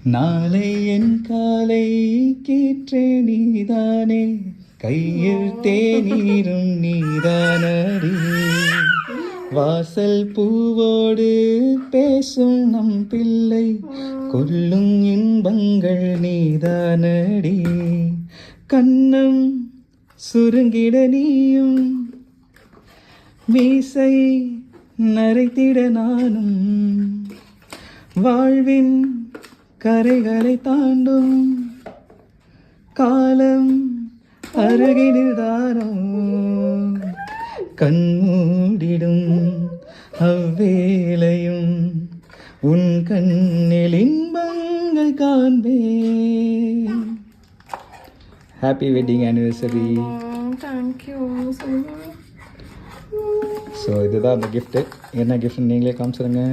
நாளை என் காலை கீற்றே நீதானே, கையில் தேநீரும் நீதானடி, வாசல் பூவோடு பேசும் நம் பிள்ளை, கொல்லும் இன்பங்கள் நீதானடி, கண்ணம் சுருங்கிட நீயும், மீசை நரைத்திட நானும், வாழ்வின் கரைகளை தாண்டும் காலம் அருகினில்தானோ, கண்மூடிடும் அவ்வேளையும் உன் கண்ணில் இன்பங்கள் காண்பேன். Happy wedding anniversary. Thank you so much. So இதுதான் அந்த கிஃப்ட்டு. என்ன கிஃப்ட் நீங்களே காமிச்சிருங்க.